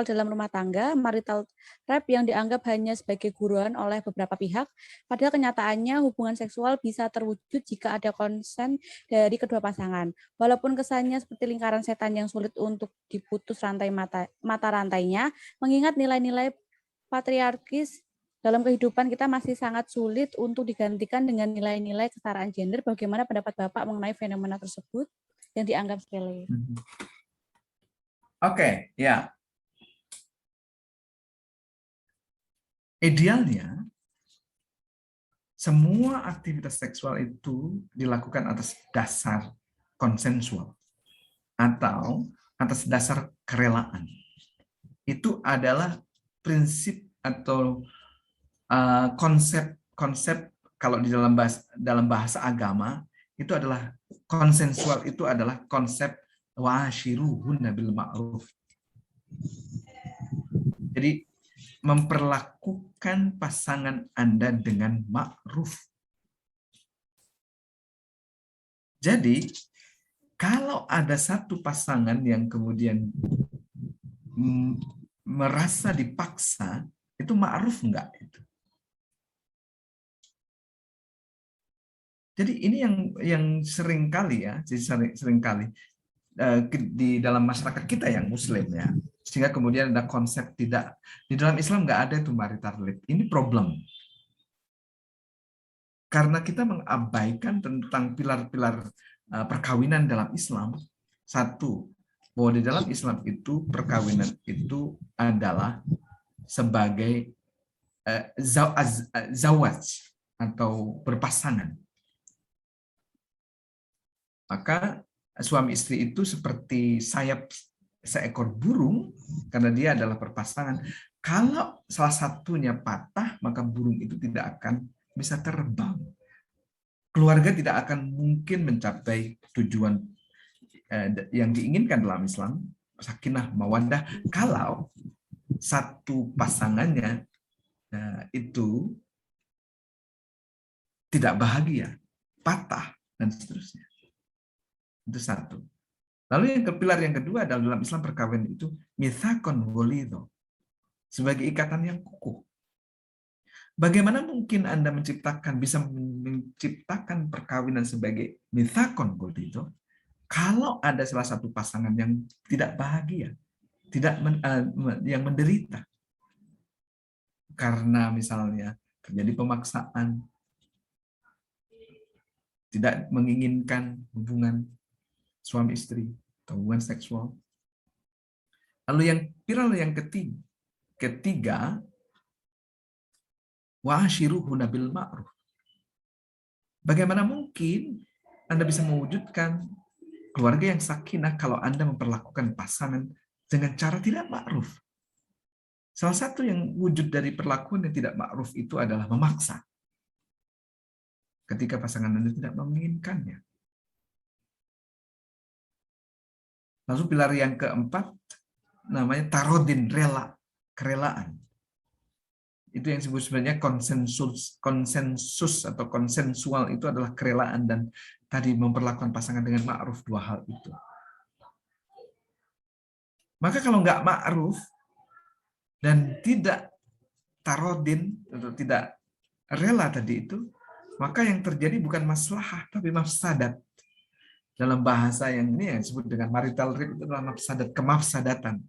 dalam rumah tangga, marital rape yang dianggap hanya sebagai guruan oleh beberapa pihak, padahal kenyataannya hubungan seksual bisa terwujud jika ada konsen dari kedua pasangan. Walaupun kesannya seperti lingkaran setan yang sulit untuk diputus mata rantainya, mengingat nilai-nilai patriarkis dalam kehidupan kita masih sangat sulit untuk digantikan dengan nilai-nilai kesetaraan gender. Bagaimana pendapat Bapak mengenai fenomena tersebut yang dianggap sepele? Oke, ya. Idealnya, semua aktivitas seksual itu dilakukan atas dasar konsensual atau atas dasar kerelaan. Itu adalah prinsip atau konsep kalau di dalam bahasa agama itu adalah konsensual, itu adalah konsep wa'ashiruhunna bil ma'ruf. Jadi memperlakukan pasangan Anda dengan ma'ruf. Jadi kalau ada satu pasangan yang kemudian merasa dipaksa, itu ma'ruf enggak itu? Jadi ini yang sering kali ya, sering kali di dalam masyarakat kita yang Muslim ya, sehingga kemudian ada konsep tidak di dalam Islam nggak ada itu marital rape. Ini problem karena kita mengabaikan tentang pilar-pilar perkawinan dalam Islam. Satu, bahwa di dalam Islam itu perkawinan itu adalah sebagai zawaj atau berpasangan. Maka suami istri itu seperti sayap seekor burung karena dia adalah berpasangan. Kalau salah satunya patah, maka burung itu tidak akan bisa terbang. Keluarga tidak akan mungkin mencapai tujuan yang diinginkan dalam Islam, sakinah mawaddah, kalau satu pasangannya itu tidak bahagia, patah, dan seterusnya. Itu satu. Lalu pilar yang kedua adalah dalam Islam perkawinan itu mitsaqon ghalidho, sebagai ikatan yang kukuh. Bagaimana mungkin Anda bisa menciptakan perkawinan sebagai mitsaqon ghalidho kalau ada salah satu pasangan yang tidak bahagia, yang menderita karena misalnya terjadi pemaksaan, tidak menginginkan hubungan suami istri atau hubungan seksual. Lalu yang ketiga wa'ashiruhunna bil ma'ruf. Bagaimana mungkin Anda bisa mewujudkan keluarga yang sakinah kalau Anda memperlakukan pasangan dengan cara tidak ma'ruf? Salah satu yang wujud dari perlakuan yang tidak ma'ruf itu adalah memaksa ketika pasangan Anda tidak menginginkannya. Lalu pilar yang keempat namanya tarodin, kerelaan. Itu yang disebut sebenarnya konsensus atau konsensual, itu adalah kerelaan dan tadi memperlakukan pasangan dengan ma'ruf, dua hal itu. Maka kalau nggak ma'ruf dan tidak tarodin atau tidak rela tadi itu, maka yang terjadi bukan maslahah tapi mafsadat. Dalam bahasa yang ini yang disebut dengan marital rape itu adalah mafsadat, kemafsadatan,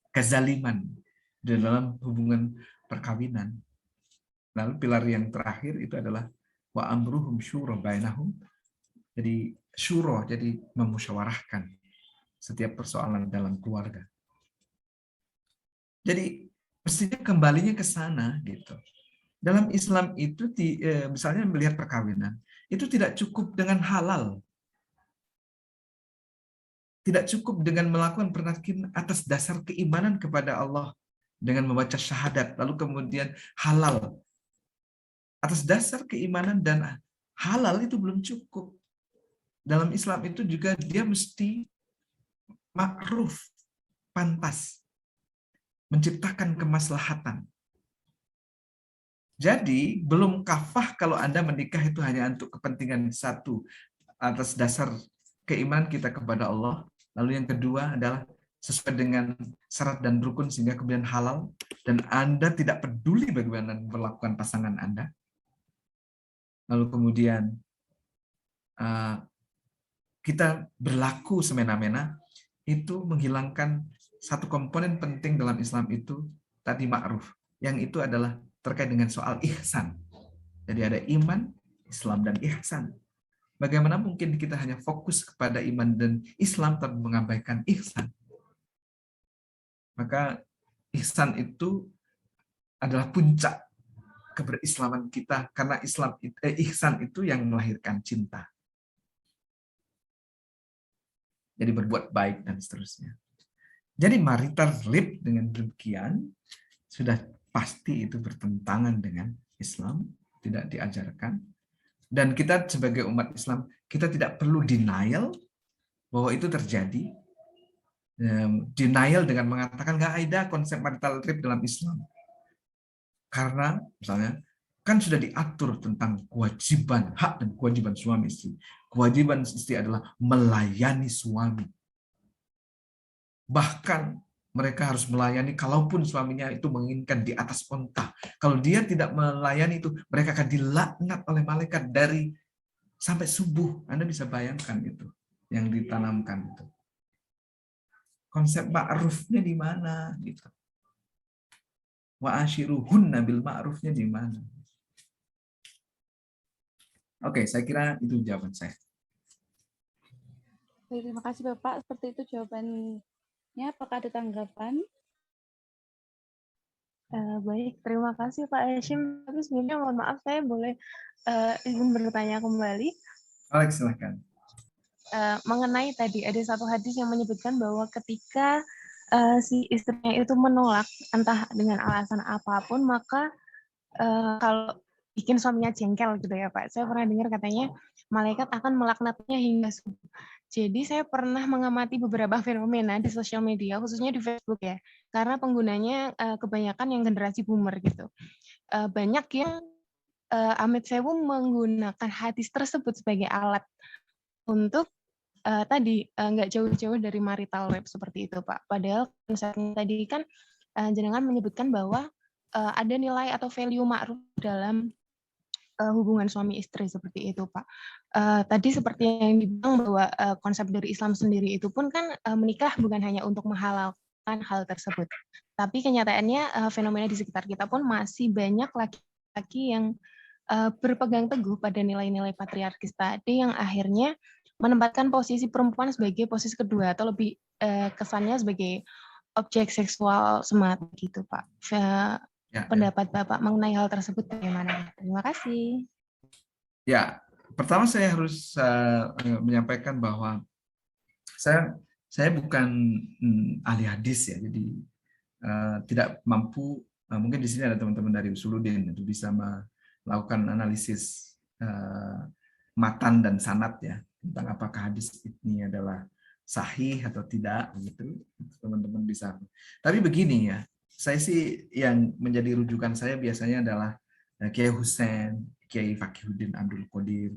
kezaliman di dalam hubungan perkawinan. Lalu pilar yang terakhir itu adalah wa amruhum syura bainahum. Jadi syura, jadi memusyawarahkan setiap persoalan dalam keluarga. Jadi mestinya kembalinya ke sana gitu. Dalam Islam itu misalnya melihat perkawinan itu tidak cukup dengan halal. Tidak cukup dengan melakukan pernikahan atas dasar keimanan kepada Allah dengan membaca syahadat, lalu kemudian halal. Atas dasar keimanan dan halal itu belum cukup. Dalam Islam itu juga dia mesti ma'ruf, pantas, menciptakan kemaslahatan. Jadi belum kafah kalau Anda menikah itu hanya untuk kepentingan satu, atas dasar keimanan kita kepada Allah. Lalu yang kedua adalah sesuai dengan syarat dan rukun sehingga kemudian halal, dan Anda tidak peduli bagaimana memperlakukan pasangan Anda, lalu kemudian kita berlaku semena-mena, itu menghilangkan satu komponen penting dalam Islam itu tadi ma'ruf, yang itu adalah terkait dengan soal ihsan. Jadi ada iman, Islam, dan ihsan. Bagaimana mungkin kita hanya fokus kepada iman dan Islam tapi mengabaikan ihsan? Maka ihsan itu adalah puncak keberislaman kita, karena ihsan itu yang melahirkan cinta. Jadi berbuat baik dan seterusnya. Jadi marital rape dengan demikian sudah pasti itu bertentangan dengan Islam, tidak diajarkan. Dan kita sebagai umat Islam, kita tidak perlu denial bahwa itu terjadi. Denial dengan mengatakan nggak ada konsep marital rape dalam Islam. Karena misalnya kan sudah diatur tentang kewajiban, hak dan kewajiban suami istri. Kewajiban istri adalah melayani suami. Bahkan mereka harus melayani kalaupun suaminya itu menginginkan di atas onta. Kalau dia tidak melayani itu, mereka akan dilaknat oleh malaikat dari sampai subuh. Anda bisa bayangkan itu yang ditanamkan itu. Konsep ma'rufnya di mana gitu. Wa ashiruhunna bil ma'rufnya di mana? Oke, saya kira itu jawaban saya. Terima kasih Bapak, seperti itu jawabannya. Apakah ada tanggapan? Baik, terima kasih Pak Hashim. Tapi sebelumnya mohon maaf, saya boleh ingin bertanya kembali. Alex, silakan. Mengenai tadi ada satu hadis yang menyebutkan bahwa ketika si istrinya itu menolak entah dengan alasan apapun, maka kalau bikin suaminya jengkel gitu ya Pak. Saya pernah dengar katanya malaikat akan melaknatnya hingga subuh. Jadi saya pernah mengamati beberapa fenomena di sosial media, khususnya di Facebook ya, karena penggunanya kebanyakan yang generasi boomer gitu. Banyak yang amit sewu menggunakan hadis tersebut sebagai alat untuk tadi nggak jauh-jauh dari marital rape seperti itu Pak. Padahal konsepnya tadi kan jenengan menyebutkan bahwa ada nilai atau value ma'ruf dalam hubungan suami istri seperti itu Pak. Tadi seperti yang dibilang bahwa konsep dari Islam sendiri itu pun kan menikah bukan hanya untuk menghalalkan hal tersebut. Tapi kenyataannya fenomena di sekitar kita pun masih banyak laki-laki yang berpegang teguh pada nilai-nilai patriarkis tadi yang akhirnya menempatkan posisi perempuan sebagai posisi kedua atau lebih kesannya sebagai objek seksual semata gitu Pak. Pendapat Bapak mengenai hal tersebut bagaimana? Terima kasih. Ya, pertama saya harus menyampaikan bahwa saya bukan ahli hadis ya, jadi tidak mampu. Mungkin di sini ada teman-teman dari Usuluddin itu bisa melakukan analisis matan dan sanad ya tentang apakah hadis ini adalah sahih atau tidak gitu, teman-teman bisa. Tapi begini ya, saya sih yang menjadi rujukan saya biasanya adalah Kiai Husain, Kiai Fakihuddin Abdul Qadir,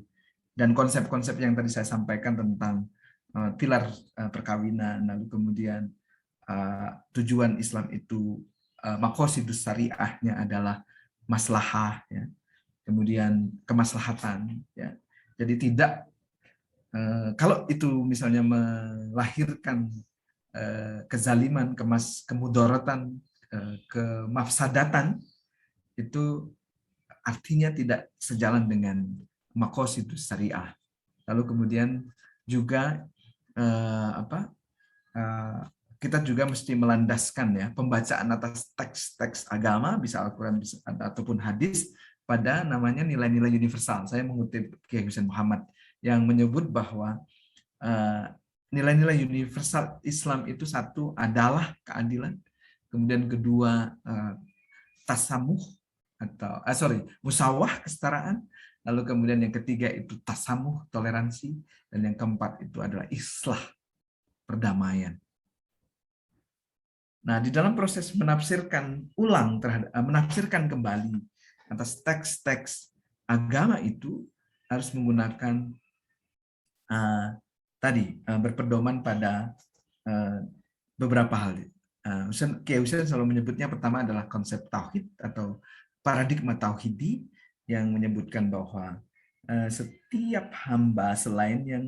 dan konsep-konsep yang tadi saya sampaikan tentang pilar perkawinan, lalu kemudian tujuan Islam itu maqasidus syariahnya adalah maslahah ya. Kemudian kemaslahatan ya. Jadi tidak kalau itu misalnya melahirkan kezaliman, kemudaratan, kemafsadatan, itu artinya tidak sejalan dengan maqasidus syariah. Lalu kemudian juga kita juga mesti melandaskan ya pembacaan atas teks-teks agama, bisa Al-Quran ataupun hadis, pada namanya nilai-nilai universal. Saya mengutip Kiai Husain Muhammad yang menyebut bahwa nilai-nilai universal Islam itu satu adalah keadilan, kemudian kedua tasamuh atau musawah, kesetaraan, lalu kemudian yang ketiga itu tasamuh, toleransi, dan yang keempat itu adalah islah, perdamaian. Nah, di dalam proses menafsirkan ulang menafsirkan kembali atas teks-teks agama itu harus menggunakan berpedoman pada beberapa hal. Kiai Hussein selalu menyebutnya, pertama adalah konsep tauhid atau paradigma tauhidi yang menyebutkan bahwa setiap hamba selain yang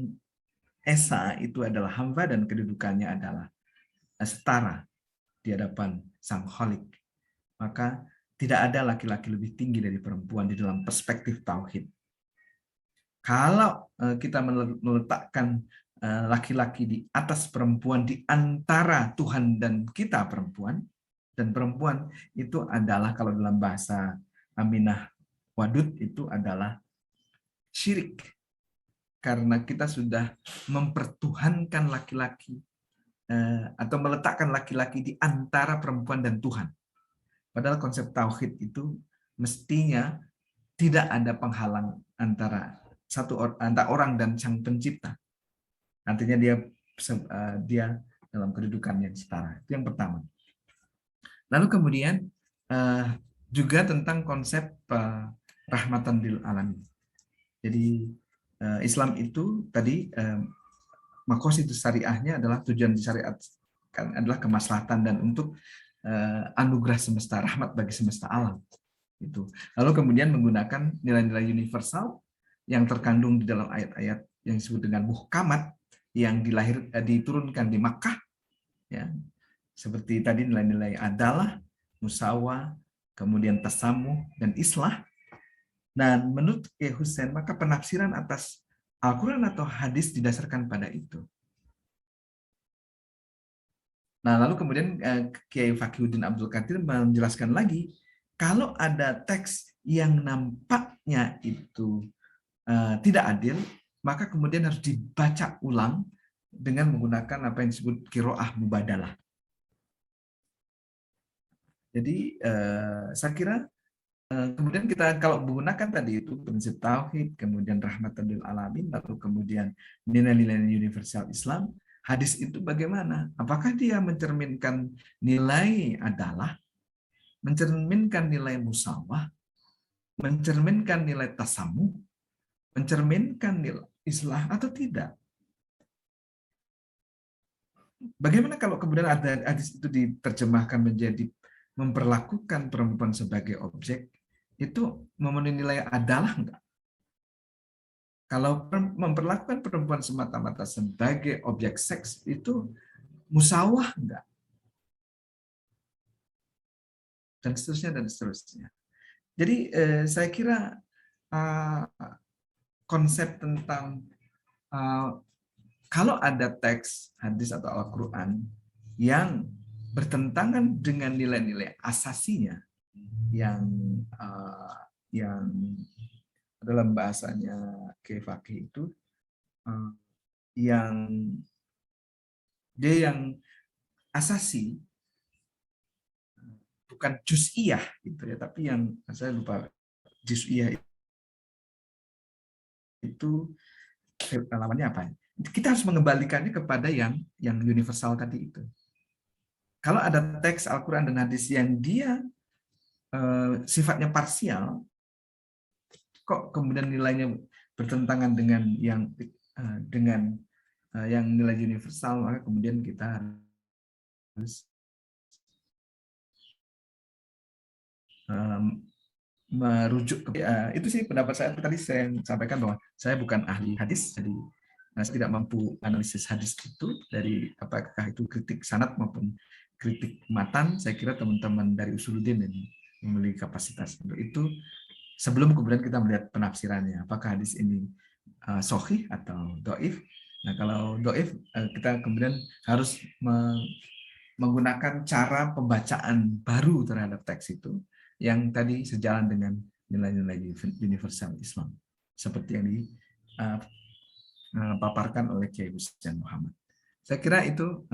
esa itu adalah hamba dan kedudukannya adalah setara di hadapan Sang Khalik. Maka tidak ada laki-laki lebih tinggi dari perempuan di dalam perspektif tauhid. Kalau kita meletakkan laki-laki di atas perempuan, di antara Tuhan dan kita perempuan, dan perempuan itu adalah, kalau dalam bahasa Aminah Wadud, itu adalah syirik. Karena kita sudah mempertuhankan laki-laki atau meletakkan laki-laki di antara perempuan dan Tuhan. Padahal konsep tauhid itu mestinya tidak ada penghalang antara antara orang dan Sang Pencipta. Artinya dia dalam kedudukan yang setara. Itu yang pertama. Lalu kemudian juga tentang konsep rahmatan lil alamin. Jadi Islam itu tadi maqasidus syariahnya adalah tujuan disyariatkan adalah kemaslahatan dan untuk anugerah semesta, rahmat bagi semesta alam. Itu. Lalu kemudian menggunakan nilai-nilai universal yang terkandung di dalam ayat-ayat yang disebut dengan muhkamat yang diturunkan di Makkah, ya, seperti tadi nilai-nilai adalah, musawah, kemudian tasamuh dan islah. Dan menurut Kiai Hussein, maka penafsiran atas Al-Quran atau hadis didasarkan pada itu. Nah, lalu kemudian Kiai Fakihuddin Abdul Qadir menjelaskan lagi, kalau ada teks yang nampaknya itu tidak adil, maka kemudian harus dibaca ulang dengan menggunakan apa yang disebut qiraah mubadalah. Jadi saya kira kemudian kita kalau menggunakan tadi itu prinsip tauhid, kemudian rahmatan lil alamin, lalu kemudian nilai-nilai universal Islam, hadis itu bagaimana? Apakah dia mencerminkan nilai adalah, mencerminkan nilai musawah, mencerminkan nilai tasamuh, mencerminkan nilai islah atau tidak? Bagaimana kalau kemudian ada hadis itu diterjemahkan menjadi memperlakukan perempuan sebagai objek, itu memenuhi nilai adalah enggak? Kalau memperlakukan perempuan semata-mata sebagai objek seks, itu musawah enggak? Dan seterusnya, dan seterusnya. Jadi saya kira konsep tentang kalau ada teks, hadis atau Al-Quran yang bertentangan dengan nilai-nilai asasinya yang dalam bahasanya Kiai Fakih itu yang asasi, bukan juz'iyah gitu ya, tapi yang saya lupa juz'iyah itu lawannya apa? Kita harus mengembalikannya kepada yang universal tadi itu. Kalau ada teks Al-Quran dan hadis yang dia sifatnya parsial, kok kemudian nilainya bertentangan dengan yang nilai universal, maka kemudian kita harus merujuk ke itu sih pendapat saya. Tadi saya sampaikan bahwa saya bukan ahli hadis, jadi saya tidak mampu analisis hadis itu dari apakah itu kritik sanad maupun kritik matan. Saya kira teman-teman dari Usuluddin ini memiliki kapasitas untuk itu. Sebelum kemudian kita melihat penafsirannya, apakah hadis ini sahih atau dhaif. Nah, kalau dhaif, kita kemudian harus menggunakan cara pembacaan baru terhadap teks itu, yang tadi sejalan dengan nilai-nilai universal Islam, seperti yang dipaparkan oleh Kiai Hussein Muhammad. Saya kira itu